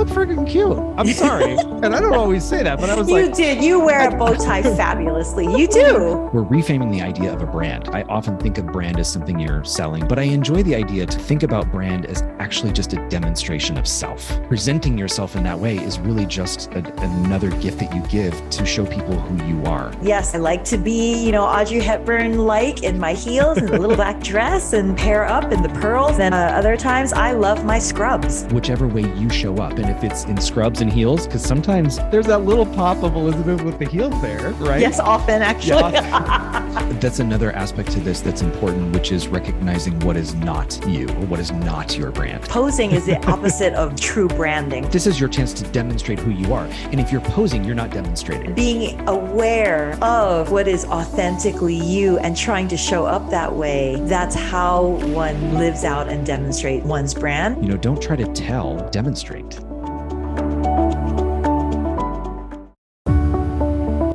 look freaking cute. I'm sorry. And I don't always say that, but I was You did. You wear a bow tie fabulously. You do. We're reframing the idea of a brand. I often think of brand as something you're selling, but I enjoy the idea to think about brand as actually just a demonstration of self. Presenting yourself in that way is really just another gift that you give to show people who you are. Yes, I like to be, Audrey Hepburn-like in my heels and the little black dress and hair up and the pearls. And other times I love my scrubs. Whichever way you show up. And if it's in scrubs and heels, because sometimes there's that little pop of Elizabeth with the heels there, right? Yes, often actually. Yeah. That's another aspect to this that's important, which is recognizing what is not you or what is not your brand. Posing is the opposite of true branding. This is your chance to demonstrate who you are. And if you're posing, you're not demonstrating. Being aware of what is authentically you and trying to show up that way, that's how one lives out and demonstrates one's brand. Don't try to tell, demonstrate.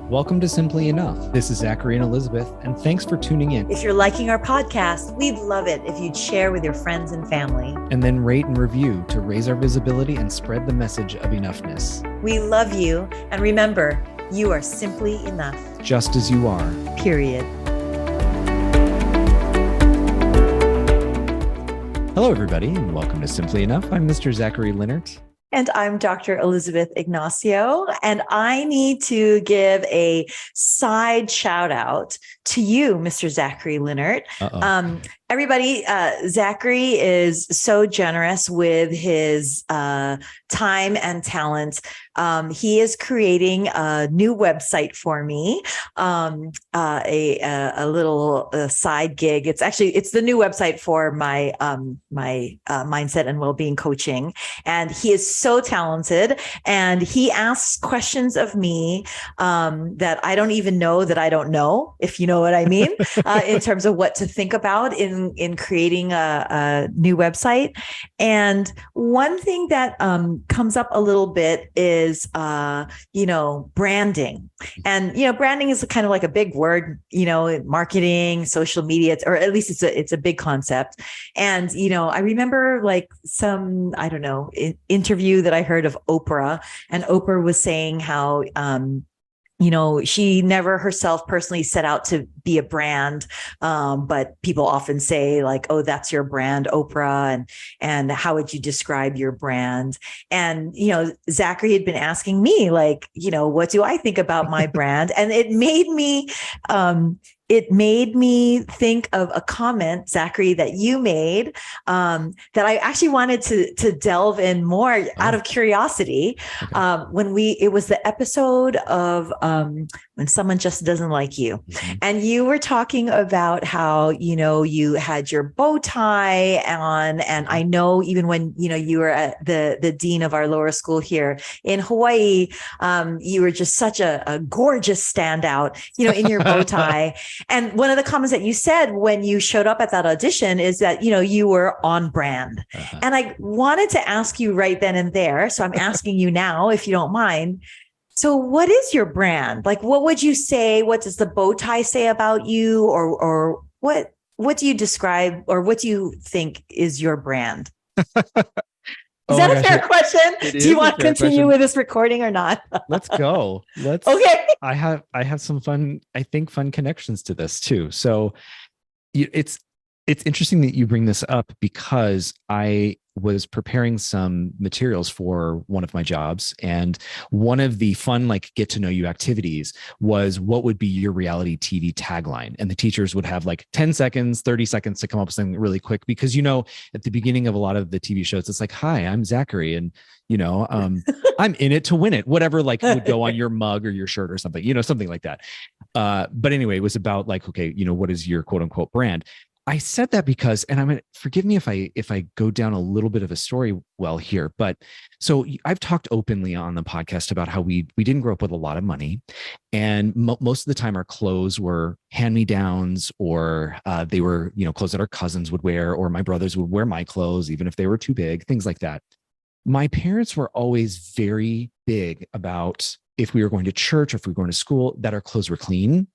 Welcome to Simply Enough. This is Zachary and Elizabeth, and thanks for tuning in. If you're liking our podcast, we'd love it if you'd share with your friends and family. And then rate and review to raise our visibility and spread the message of enoughness. We love you, and remember, you are simply enough. Just as you are. Period. Hello, everybody, and welcome to Simply Enough. I'm Mr. Zachary Leonard. And I'm Dr. Elizabeth Ignacio, and I need to give a side shout out to you, Mr. Zachary Leonard. Everybody, Zachary is so generous with his time and talent. He is creating a new website for me, a little side gig. It's the new website for my mindset and well-being coaching. And he is so talented, and he asks questions of me that I don't even know that I don't know, if you know what I mean, in terms of what to think about in creating a new website. And one thing that comes up a little bit is, branding. And, branding is kind of like a big word, marketing, social media, or at least it's a big concept. And, I remember like some, interview that I heard of Oprah, and Oprah was saying how, she never herself personally set out to be a brand. But people often say like, oh, that's your brand, Oprah. And how would you describe your brand? And, Zachary had been asking me like, what do I think about my brand? And it made me think of a comment, Zachary, that you made that I actually wanted to delve in more out of curiosity. Okay. It was the episode of when someone just doesn't like you. Mm-hmm. And you were talking about how, you had your bow tie on. And I know even when, you were at the dean of our lower school here in Hawaii, you were just such a gorgeous standout, in your bow tie. And one of the comments that you said when you showed up at that audition is that, you were on brand. Uh-huh. And I wanted to ask you right then and there. So I'm asking you now, if you don't mind. So what is your brand? Like, what would you say? What does the bow tie say about you? Or what do you describe, or what do you think is your brand? Is that a fair question? Do you want to continue with this recording or not? Let's go. Okay. I have some fun connections to this too. So it's interesting that you bring this up, because I was preparing some materials for one of my jobs. And one of the fun, get to know you activities was, what would be your reality TV tagline? And the teachers would have 10 seconds, 30 seconds to come up with something really quick, because, at the beginning of a lot of the TV shows, it's like, hi, I'm Zachary. And, I'm in it to win it, whatever, would go on your mug or your shirt or something, something like that. But anyway, it was about okay, what is your quote unquote brand? I said that because, and I'm going to forgive me if I go down a little bit of a story well here, but so I've talked openly on the podcast about how we didn't grow up with a lot of money, and most of the time our clothes were hand-me-downs, or they were, clothes that our cousins would wear, or my brothers would wear my clothes, even if they were too big, things like that. My parents were always very big about, if we were going to church or if we were going to school, that our clothes were clean,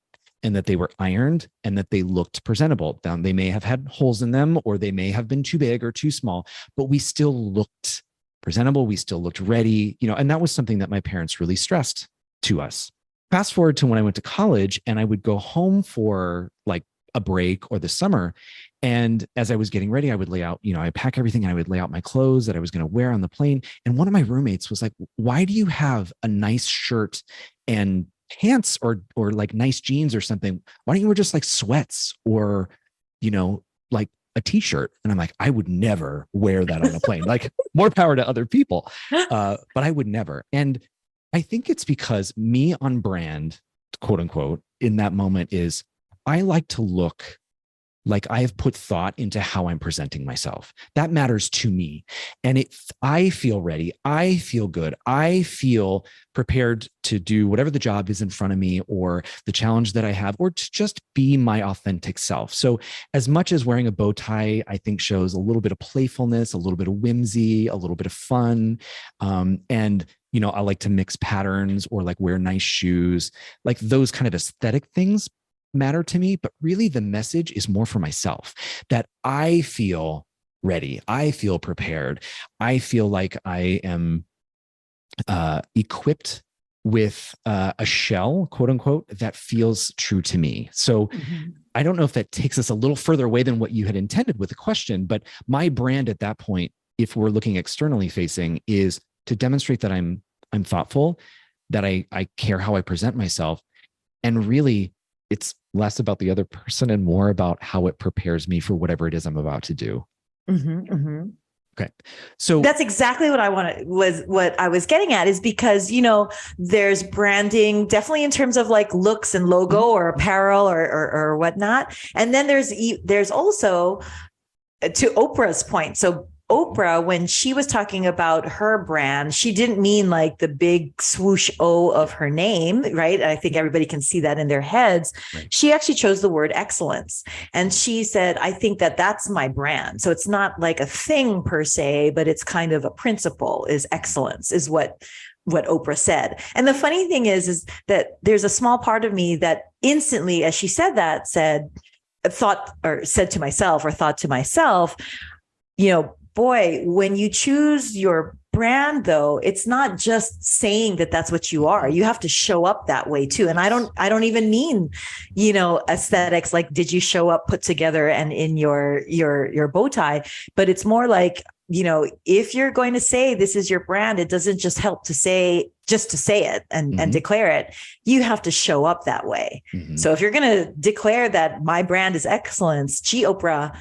and that they were ironed, and that they looked presentable. Now, they may have had holes in them, or they may have been too big or too small, but we still looked presentable. We still looked ready, and that was something that my parents really stressed to us. Fast forward to when I went to college and I would go home for like a break or the summer. And as I was getting ready, I would lay out, I'd pack everything and I would lay out my clothes that I was going to wear on the plane. And one of my roommates was like, why do you have a nice shirt and pants or like nice jeans or something? Why don't you wear just like sweats or, like a t-shirt? And I'm like, I would never wear that on a plane. Like, more power to other people. But I would never. And I think it's because me on brand, quote unquote, in that moment is I like to look like I have put thought into how I'm presenting myself. That matters to me. And I feel ready. I feel good. I feel prepared to do whatever the job is in front of me or the challenge that I have, or to just be my authentic self. So as much as wearing a bow tie, I think shows a little bit of playfulness, a little bit of whimsy, a little bit of fun. And I like to mix patterns or like wear nice shoes, like those kind of aesthetic things matter to me, but really the message is more for myself, that I feel ready. I feel prepared. I feel like I am equipped with a shell, quote unquote, that feels true to me. So I don't know if that takes us a little further away than what you had intended with the question, but my brand at that point, if we're looking externally facing, is to demonstrate that I'm thoughtful, that I care how I present myself. And really, it's less about the other person and more about how it prepares me for whatever it is I'm about to do. Okay. So that's exactly what I was getting at, is because, there's branding definitely in terms of like looks and logo or apparel or whatnot. And then there's also, to Oprah's point. So Oprah, when she was talking about her brand, she didn't mean like the big swoosh O of her name, right? I think everybody can see that in their heads. Right. She actually chose the word excellence. And she said, I think that that's my brand. So it's not like a thing per se, but it's kind of a principle, is excellence, is what Oprah said. And the funny thing is that there's a small part of me that instantly, as she said that, said to myself, boy, when you choose your brand, though, it's not just saying that that's what you are. You have to show up that way too. And I don't even mean, aesthetics, like, did you show up put together and in your bow tie? But it's more like, if you're going to say this is your brand, it doesn't just help to say it and declare it. You have to show up that way. So if you're going to declare that my brand is excellence, gee, Oprah,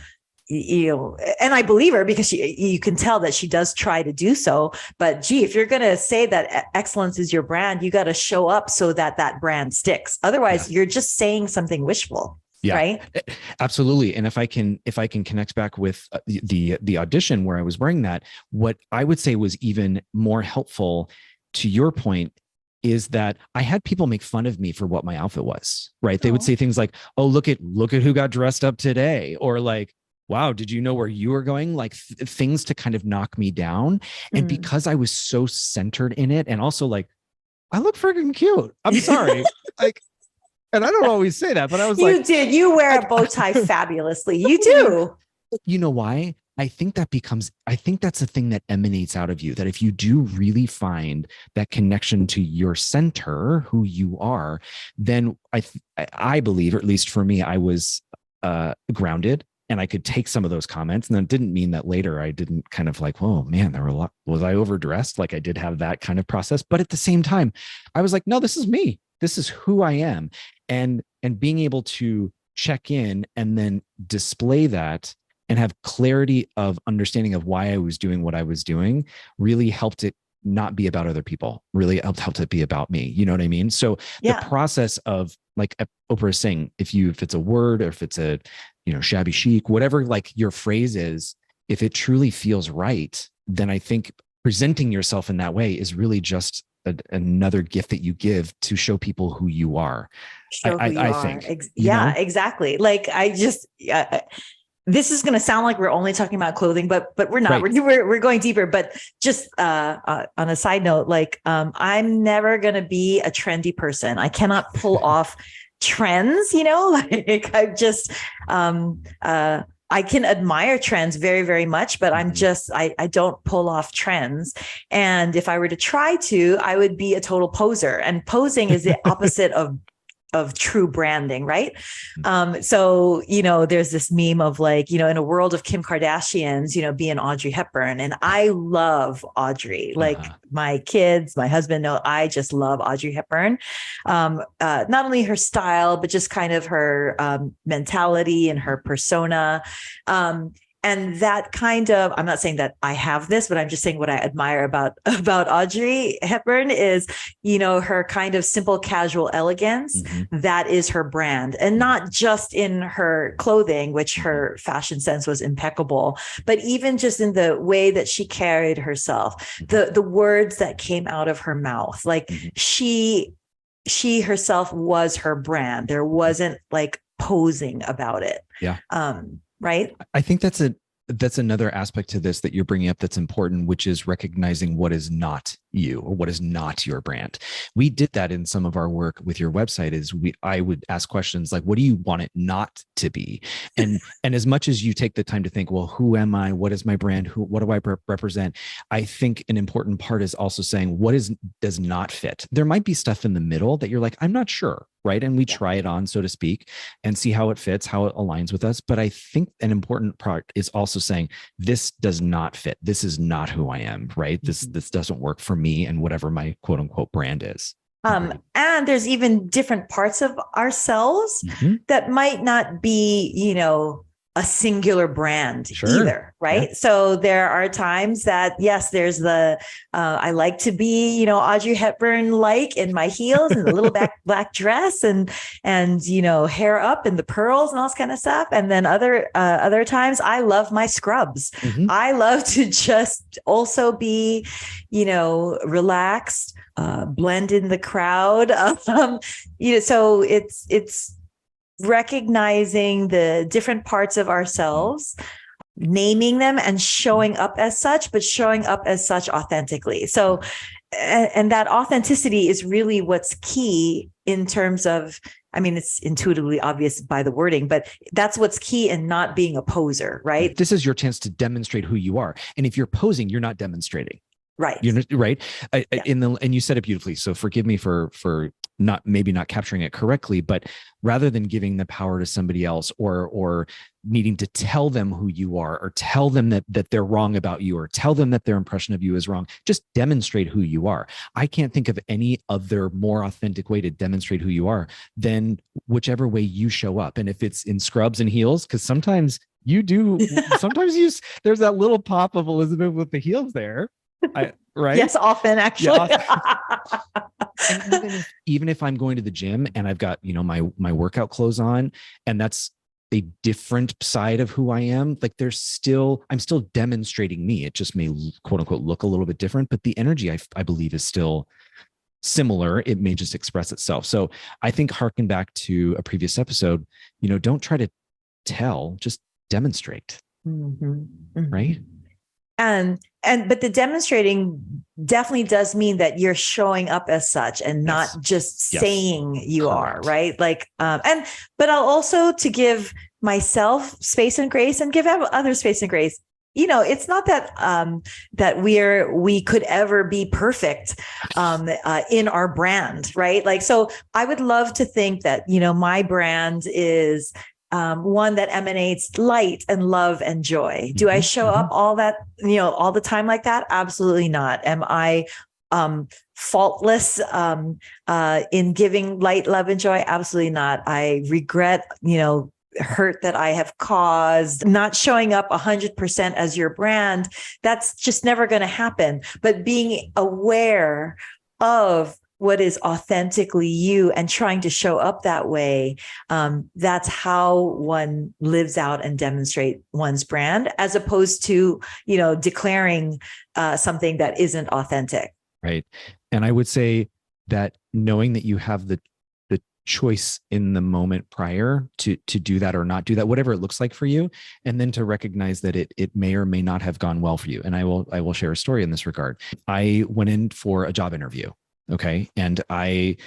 and I believe her because you can tell that she does try to do so. But gee, if you're going to say that excellence is your brand, you got to show up so that brand sticks. Otherwise, you're just saying something wishful. Yeah, right. Absolutely. And if I can connect back with the audition where I was wearing that, what I would say was even more helpful to your point is that I had people make fun of me for what my outfit was, right? They would say things like, oh, look at who got dressed up today. Or like, wow, did you know where you were going? Like things to kind of knock me down. And because I was so centered in it, and also like, I look freaking cute. I'm sorry. Like, and I don't always say that, but I was you wear a bow tie fabulously. You do. You know why? I think that's a thing that emanates out of you, that if you do really find that connection to your center, who you are, then I believe, or at least for me, I was grounded. And I could take some of those comments. And that didn't mean that later I didn't kind of like, oh man, there were a lot. Was I overdressed? Like I did have that kind of process. But at the same time, I was like, no, this is me. This is who I am. And being able to check in and then display that and have clarity of understanding of why I was doing what I was doing really helped it not be about other people, really helped it be about me. You know what I mean? So the process of, like Oprah is saying, if it's a word or if it's a, shabby chic, whatever, like your phrase is, if it truly feels right, then I think presenting yourself in that way is really just another gift that you give to show people who you are. I think. Exactly. Like this is going to sound like we're only talking about clothing, but we're not. Right. We're going deeper. But just on a side note, like I'm never going to be a trendy person. I cannot pull off trends, like I just I can admire trends very, very much, but I don't pull off trends. And if I were to try to, I would be a total poser. And posing is the opposite of true branding, right? So, there's this meme of like, in a world of Kim Kardashians, being Audrey Hepburn. And I love Audrey. Like my kids, my husband know I just love Audrey Hepburn. Not only her style, but just kind of her mentality and her persona. And that kind of, I'm not saying that I have this, but I'm just saying what I admire about Audrey Hepburn is, her kind of simple, casual elegance. That is her brand, and not just in her clothing, which her fashion sense was impeccable, but even just in the way that she carried herself, the words that came out of her mouth, like she herself was her brand. There wasn't like posing about it. Yeah. Right. I think that's another aspect to this that you're bringing up that's important, which is recognizing what is not you or what is not your brand. We did that in some of our work with your website. I would ask questions like, what do you want it not to be? And as much as you take the time to think, well, who am I? What is my brand? What do I represent? I think an important part is also saying what does not fit. There might be stuff in the middle that you're like, I'm not sure. Right. And we try it on, so to speak, and see how it fits, how it aligns with us. But I think an important part is also saying this does not fit. This is not who I am. Right. This doesn't work for me and whatever my quote unquote brand is. And there's even different parts of ourselves that might not be, a singular brand either. Right. Yeah. So there are times that, yes, there's the, I like to be, Audrey Hepburn, like in my heels and the little black dress and, hair up and the pearls and all this kind of stuff. And then other times I love my scrubs. I love to just also be, relaxed, blend in the crowd. So it's recognizing the different parts of ourselves, naming them and showing up as such, but showing up as such authentically. So, and that authenticity is really what's key in terms of, it's intuitively obvious by the wording, but that's what's key in not being a poser, right? This is your chance to demonstrate who you are. And if you're posing, you're not demonstrating. Right. You're right. And you said it beautifully. So forgive me for not capturing it correctly, but rather than giving the power to somebody else or needing to tell them who you are or tell them that they're wrong about you or tell them that their impression of you is wrong, just demonstrate who you are. I can't think of any other more authentic way to demonstrate who you are than whichever way you show up. And if it's in scrubs and heels, because sometimes you do, there's that little pop of Elizabeth with the heels there. Right? Yes, often actually. Yeah, and even if I'm going to the gym and I've got, my workout clothes on, and that's a different side of who I am, like I'm still demonstrating me. It just may quote unquote look a little bit different, but the energy I believe is still similar. It may just express itself. So I think harken back to a previous episode, don't try to tell, just demonstrate. Right? But the demonstrating definitely does mean that you're showing up as such and not just saying you are, right? Like, but I'll also, to give myself space and grace and give others space and grace. It's not that that we could ever be perfect in our brand, right? Like, so I would love to think that, my brand is one that emanates light and love and joy. Do I show up all the time like that? Absolutely not. Am I faultless in giving light, love, and joy? Absolutely not. I regret, hurt that I have caused. Not showing up 100% as your brand, that's just never going to happen. But being aware of what is authentically you and trying to show up that way, that's how one lives out and demonstrate one's brand, as opposed to, declaring something that isn't authentic. Right. And I would say that knowing that you have the choice in the moment prior to do that or not do that, whatever it looks like for you, and then to recognize that it may or may not have gone well for you. And I will share a story in this regard. I went in for a job interview. Okay. And I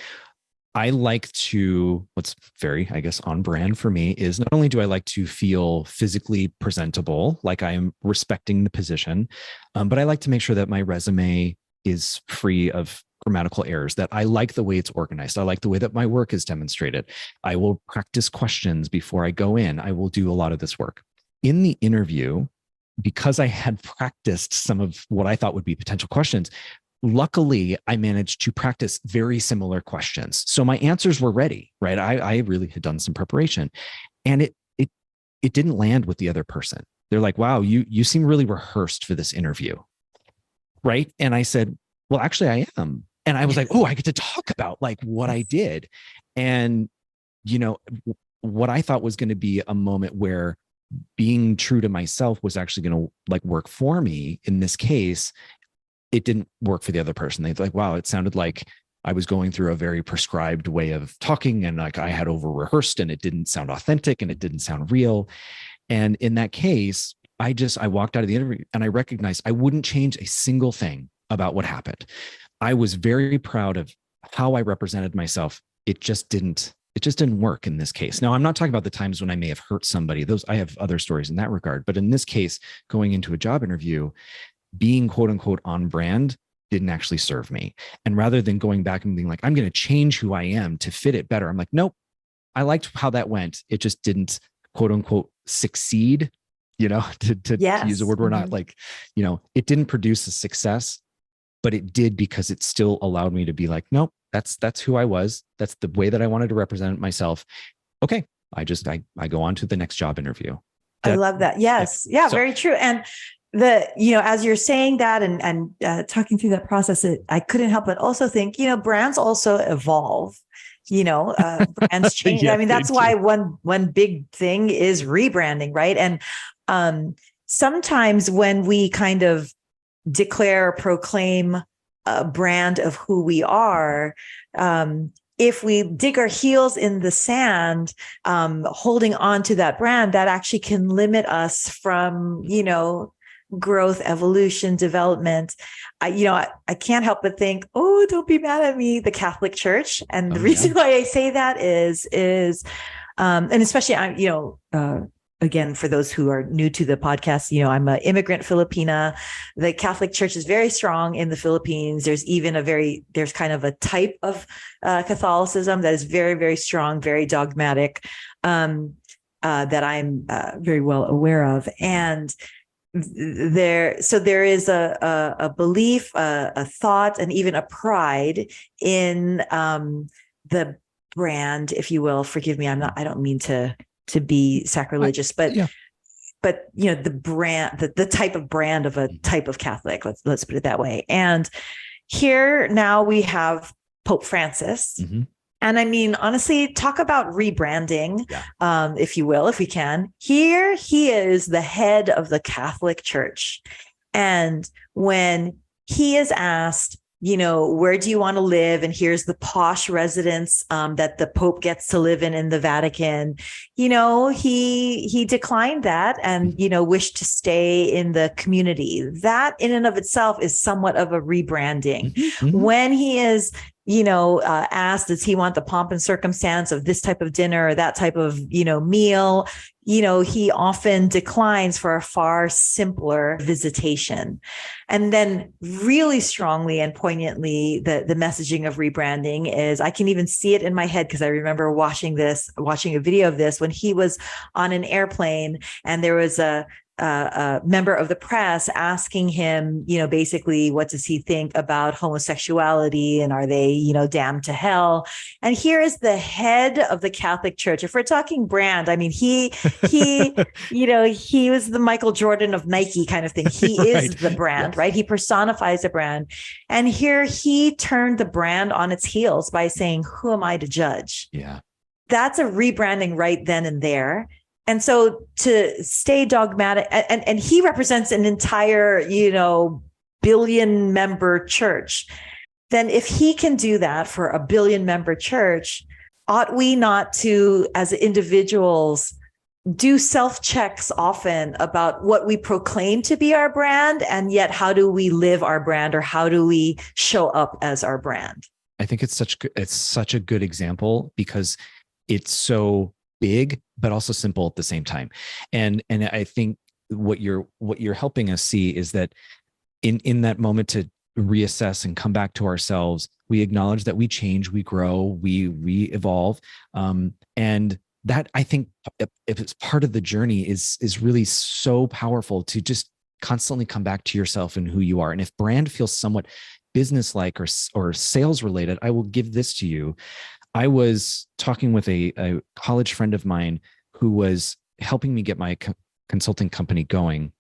I like to, what's very, I guess, on brand for me is not only do I like to feel physically presentable, like I am respecting the position, but I like to make sure that my resume is free of grammatical errors, that I like the way it's organized. I like the way that my work is demonstrated. I will practice questions before I go in. I will do a lot of this work. In the interview, because I had practiced some of what I thought would be potential questions, luckily, I managed to practice very similar questions. So my answers were ready, right? I really had done some preparation, and it didn't land with the other person. They're like, "Wow, you seem really rehearsed for this interview." Right? And I said, "Well, actually I am." And I was like, "Oh, I get to talk about like what I did." And you know, what I thought was going to be a moment where being true to myself was actually going to like work for me in this case, it didn't work for the other person. They're like, wow, it sounded like I was going through a very prescribed way of talking, and like I had over rehearsed, and it didn't sound authentic, and it didn't sound real. And in that case, I walked out of the interview and I recognized I wouldn't change a single thing about what happened. I was very proud of how I represented myself. It just didn't work in this case. Now, I'm not talking about the times when I may have hurt somebody. Those, I have other stories in that regard. But in this case, going into a job interview, being quote unquote on brand didn't actually serve me. And rather than going back and being like, I'm going to change who I am to fit it better, I'm like, nope, I liked how that went. It just didn't quote unquote succeed, to use a word we're not like, it didn't produce a success, but it did because it still allowed me to be like, nope, that's who I was. That's the way that I wanted to represent myself. Okay. I go on to the next job interview. I love that. Yes. Yeah, so, very true. And as you're saying that and talking through that process, I couldn't help but also think, brands also evolve, brands change. I mean, that's why one big thing is rebranding, right? And sometimes when we kind of declare or proclaim a brand of who we are, if we dig our heels in the sand, holding on to that brand, that actually can limit us from, growth, evolution, development. I can't help but think, oh, don't be mad at me, the Catholic Church. And the reason why I say that is, and especially, again, for those who are new to the podcast, I'm an immigrant Filipina. The Catholic Church is very strong in the Philippines. There's even there's kind of a type of Catholicism that is very, very strong, very dogmatic, that I'm very well aware of. And there is a belief, a thought, and even a pride in the brand, if you will. Forgive me, I don't mean to be sacrilegious, but the brand, the type of brand of a type of Catholic, let's put it that way. And here now we have Pope Francis. Mm-hmm. And I mean, honestly, talk about rebranding, if you will, if we can. Here he is, the head of the Catholic Church. And when he is asked, where do you want to live? And here's the posh residence that the Pope gets to live in the Vatican. He declined that and, wished to stay in the community. That in and of itself is somewhat of a rebranding. Mm-hmm. When he is asked, does he want the pomp and circumstance of this type of dinner or that type of, meal? He often declines for a far simpler visitation. And then really strongly and poignantly, the messaging of rebranding is, I can even see it in my head because I remember watching a video of this when he was on an airplane and there was a member of the press asking him, basically, what does he think about homosexuality and are they, damned to hell? And here is the head of the Catholic Church. If we're talking brand, I mean, he was the Michael Jordan of Nike kind of thing. He is the brand, right? He personifies a brand. And here he turned the brand on its heels by saying, who am I to judge? Yeah. That's a rebranding right then and there. And so to stay dogmatic, and he represents an entire, billion member church. Then if he can do that for a billion member church, ought we not to, as individuals, do self-checks often about what we proclaim to be our brand, and yet how do we live our brand, or how do we show up as our brand? I think it's such a good example because it's so big, but also simple at the same time. And I think what you're helping us see is that in that moment to reassess and come back to ourselves, we acknowledge that we change, we grow, we evolve. And that, I think, if it's part of the journey, is really so powerful to just constantly come back to yourself and who you are. And if brand feels somewhat business-like or sales related, I will give this to you. I was talking with a college friend of mine who was helping me get my consulting company going.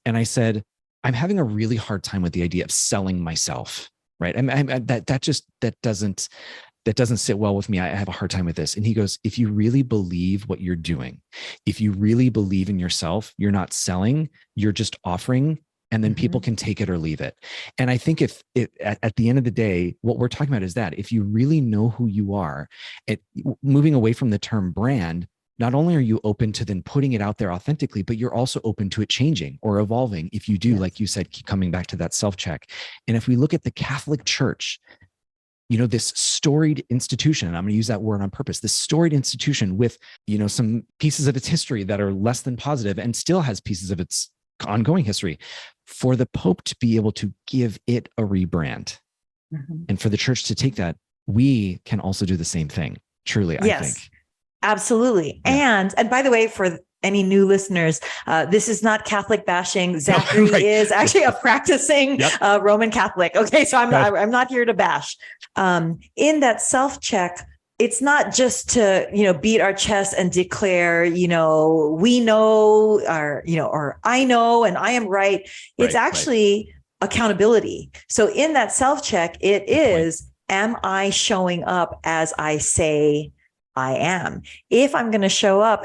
And I said, I'm having a really hard time with the idea of selling myself, right? That doesn't sit well with me. I have a hard time with this. And he goes, if you really believe what you're doing, if you really believe in yourself, you're not selling, you're just offering, and then people can take it or leave it. And I think if at the end of the day, what we're talking about is that if you really know who you are, moving away from the term brand, not only are you open to then putting it out there authentically, but you're also open to it changing or evolving. If you do, yes, like you said, keep coming back to that self-check. And if we look at the Catholic Church, this storied institution, and I'm going to use that word on purpose, this storied institution with, some pieces of its history that are less than positive and still has pieces of its ongoing history, for the Pope to be able to give it a rebrand, and for the church to take that, we can also do the same thing. Truly, yes. I think. Absolutely. Yeah. And by the way, for any new listeners, this is not Catholic bashing. Zachary right. is actually a practicing Roman Catholic. Okay. So I'm not here to bash. In that self-check, it's not just to, beat our chest and declare, we know, or I know, and I am right. It's actually accountability. So in that self-check, it is, am I showing up as I say I am? If I'm going to show up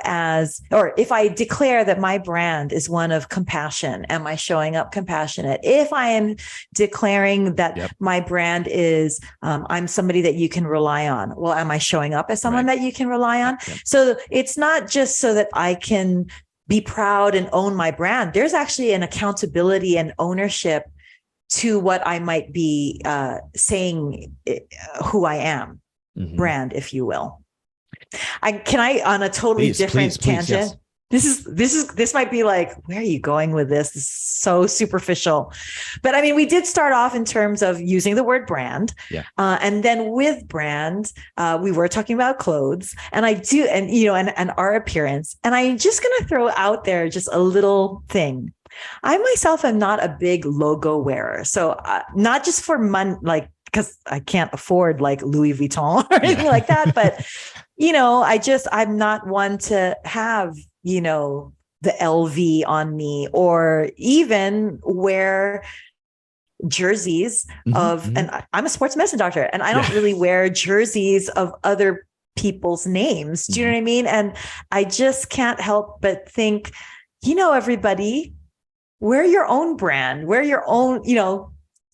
or if I declare that my brand is one of compassion, am I showing up compassionate? If I am declaring that my brand is, I'm somebody that you can rely on, well, am I showing up as someone that you can rely on? So it's not just so that I can be proud and own my brand. There's actually an accountability and ownership to what I might be saying, who I am, brand, if you will. Can I on a totally different tangent? Yes. This might be like, where are you going with this? This is so superficial. But I mean, we did start off in terms of using the word brand. Yeah. And then with brand, we were talking about clothes, and and our appearance. And I'm just going to throw out there just a little thing. I myself am not a big logo wearer. So not just for money, because I can't afford like Louis Vuitton or anything like that. But, I'm not one to have, the LV on me, or even wear jerseys and I'm a sports medicine doctor, and I don't really wear jerseys of other people's names. Do you know what I mean? And I just can't help but think, everybody, wear your own brand, wear your own,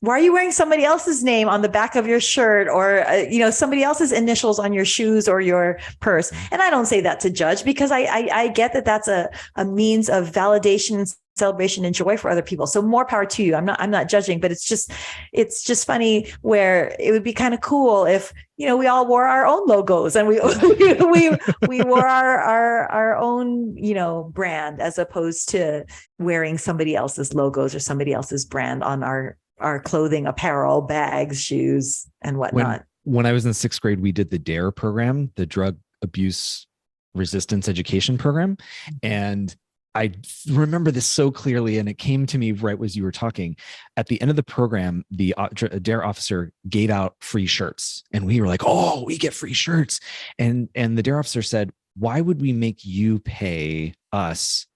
why are you wearing somebody else's name on the back of your shirt, or, somebody else's initials on your shoes or your purse? And I don't say that to judge, because I get that that's a means of validation, celebration, and joy for other people. So more power to you. I'm not judging, but it's just funny where it would be kind of cool if, we all wore our own logos and we wore our own, brand, as opposed to wearing somebody else's logos or somebody else's brand on our clothing, apparel, bags, shoes, and whatnot. When I was in 6th grade, we did the DARE program, the Drug Abuse Resistance Education Program. And I remember this so clearly, and it came to me right as you were talking. At the end of the program, the DARE officer gave out free shirts, and we were like, "Oh, we get free shirts!" And the DARE officer said, "Why would we make you pay us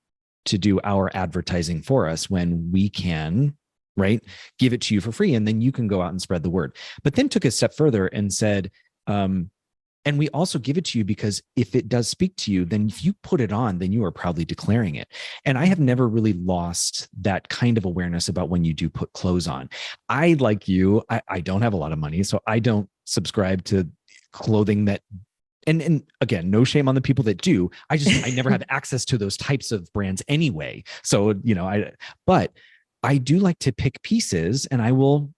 to do our advertising for us when we can, right, give it to you for free, and then you can go out and spread the word?" But then took a step further and said, and we also give it to you because if it does speak to you, then if you put it on, then you are proudly declaring it. And I have never really lost that kind of awareness about when you do put clothes on. I, like you, I don't have a lot of money, so I don't subscribe to clothing that, and again, no shame on the people that do. I never have access to those types of brands anyway. So, but I do like to pick pieces, and I will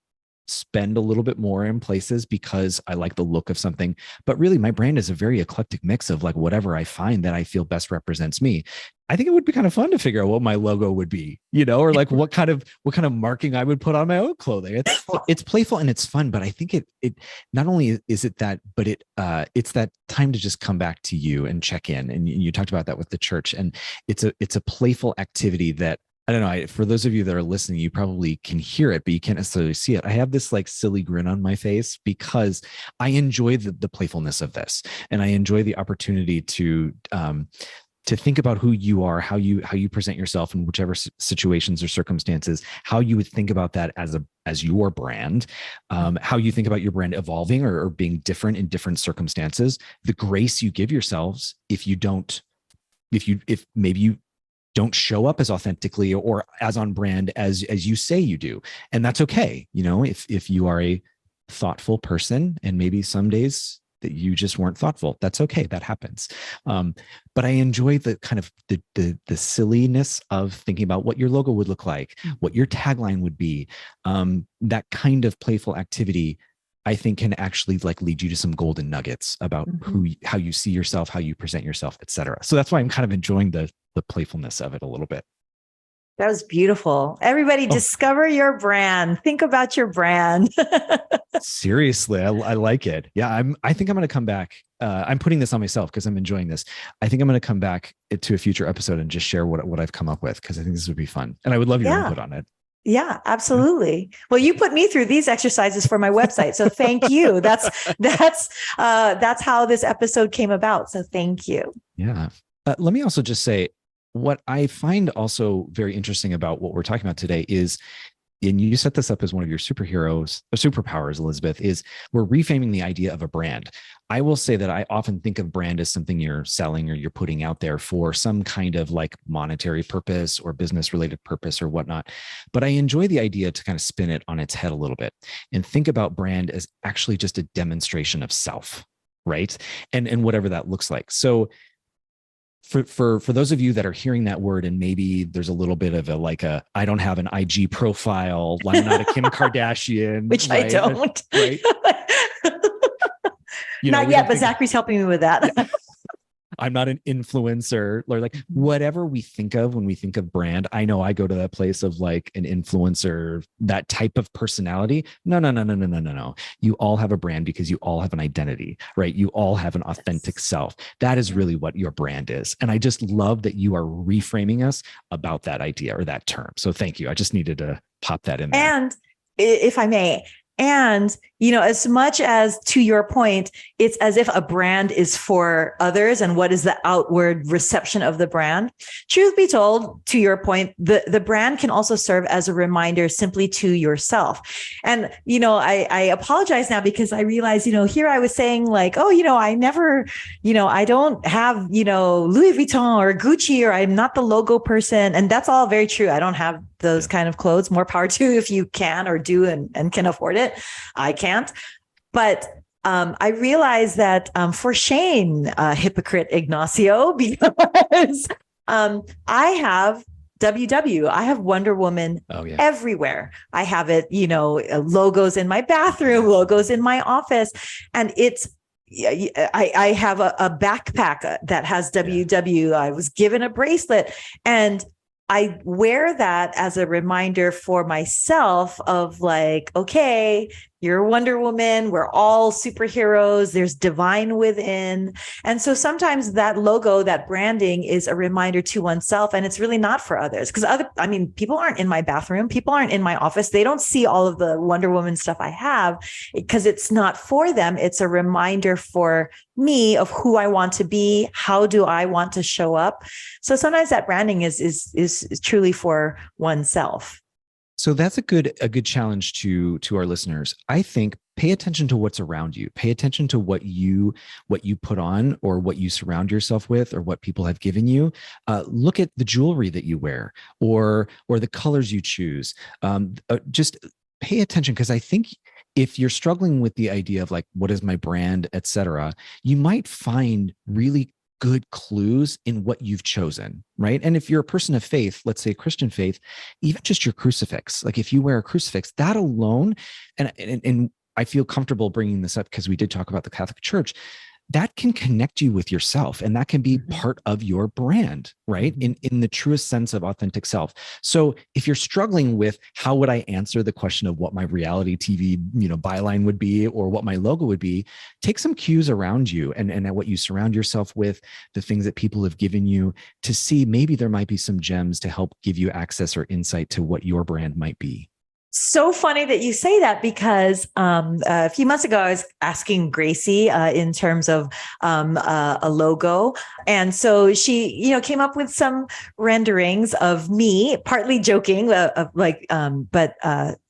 spend a little bit more in places because I like the look of something. But really, my brand is a very eclectic mix of like whatever I find that I feel best represents me. I think it would be kind of fun to figure out what my logo would be, or like what kind of marking I would put on my own clothing. It's playful and it's fun, but I think it not only is it that, but it's that time to just come back to you and check in. And you talked about that with the church, and it's a playful activity that, I don't know. For those of you that are listening, you probably can hear it, but you can't necessarily see it. I have this like silly grin on my face because I enjoy the playfulness of this, and I enjoy the opportunity to think about who you are, how you present yourself in whichever situations or circumstances, how you would think about that as your brand, how you think about your brand evolving or being different in different circumstances, the grace you give yourselves if maybe you don't show up as authentically or as on brand as you say you do. And that's okay. If you are a thoughtful person and maybe some days that you just weren't thoughtful, that's okay. That happens. But I enjoy the kind of the silliness of thinking about what your logo would look like, what your tagline would be. That kind of playful activity, I think, can actually like lead you to some golden nuggets about how you see yourself, how you present yourself, et cetera. So that's why I'm kind of enjoying the playfulness of it a little bit. That was beautiful. Everybody discover your brand. Think about your brand. Seriously, I like it. Yeah, I think I'm going to come back. I'm putting this on myself because I'm enjoying this. I think I'm going to come back to a future episode and just share what I've come up with, because I think this would be fun. And I would love your input on it. Yeah, absolutely. Well, you put me through these exercises for my website, so thank you. That's how this episode came about. So thank you. Yeah. Let me also just say, what I find also very interesting about what we're talking about today is, and you set this up as one of your superpowers, Elizabeth, is we're reframing the idea of a brand. I will say that I often think of brand as something you're selling or you're putting out there for some kind of like monetary purpose or business related purpose or whatnot. But I enjoy the idea to kind of spin it on its head a little bit and think about brand as actually just a demonstration of self, right? And whatever that looks like. So for those of you that are hearing that word and maybe there's a little bit of I don't have an IG profile, I'm not a Kim Kardashian, which right? I don't, right? Not yet, but Zachary's helping me with that. I'm not an influencer, or like whatever we think of when we think of brand. I know I go to that place of like an influencer, that type of personality. No. You all have a brand because you all have an identity, right? You all have an authentic self. That is really what your brand is. And I just love that you are reframing us about that idea or that term. So thank you. I just needed to pop that in there. And if I may, and, as much as, to your point, it's as if a brand is for others and what is the outward reception of the brand. Truth be told, to your point, the brand can also serve as a reminder simply to yourself. And, I apologize now because I realize, here I was saying like, I never, I don't have, Louis Vuitton or Gucci, or I'm not the logo person. And that's all very true. I don't have those kind of clothes. More power to you if you can or do and can afford it. I can't. But I realized that for Shane, hypocrite Ignacio, because I have WW. I have Wonder Woman everywhere. I have it, logos in my bathroom, logos in my office. And I have a backpack that has WW. I was given a bracelet, and I wear that as a reminder for myself of like, okay, you're Wonder Woman. We're all superheroes. There's divine within. And so sometimes that logo, that branding is a reminder to oneself, and it's really not for others. Because people aren't in my bathroom. People aren't in my office. They don't see all of the Wonder Woman stuff I have because it's not for them. It's a reminder for me of who I want to be. How do I want to show up? So sometimes that branding is truly for oneself. So that's a good challenge to our listeners. I think pay attention to what's around you. Pay attention to what you put on or what you surround yourself with or what people have given you. Look at the jewelry that you wear or the colors you choose. Just pay attention, because I think if you're struggling with the idea of like, what is my brand, et cetera, you might find really good clues in what you've chosen, right? And if you're a person of faith, let's say Christian faith, even just your crucifix, like if you wear a crucifix, that alone, and I feel comfortable bringing this up because we did talk about the Catholic Church, that can connect you with yourself, and that can be part of your brand, right? In the truest sense of authentic self. So if you're struggling with how would I answer the question of what my reality TV, byline would be, or what my logo would be, take some cues around you and what you surround yourself with, the things that people have given you, to see maybe there might be some gems to help give you access or insight to what your brand might be. So funny that you say that, because a few months ago, I was asking Gracie in terms of a logo. And so she, came up with some renderings of me, partly joking, but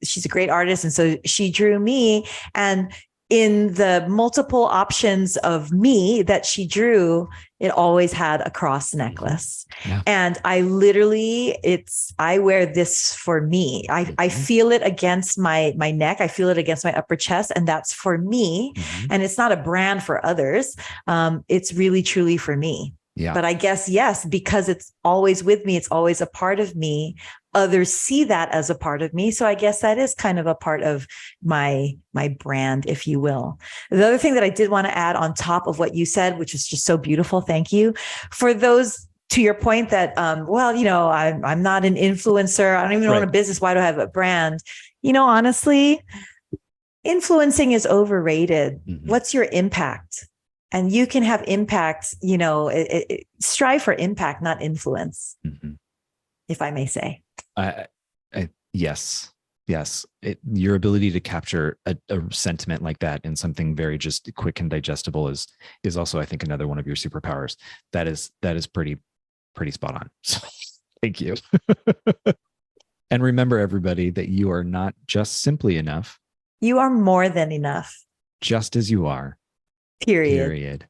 she's a great artist. And so she drew me, and in the multiple options of me that she drew, it always had a cross necklace. Yeah. And I wear this for me. I feel it against my neck. I feel it against my upper chest, and that's for me. And it's not a brand for others. It's really, truly for me. Yeah. But I guess, yes, because it's always with me, it's always a part of me. Others see that as a part of me. So I guess that is kind of a part of my brand, if you will. The other thing that I did want to add on top of what you said, which is just so beautiful, thank you, for those, to your point that, I'm not an influencer. I don't even own a business. Why do I have a brand? Honestly, influencing is overrated. What's your impact? And you can have impact, strive for impact, not influence, if I may say. Yes. Your ability to capture a sentiment like that in something very just quick and digestible is also, I think, another one of your superpowers. That is pretty spot on. So thank you. And remember, everybody, that you are not just simply enough. You are more than enough. Just as you are. Period.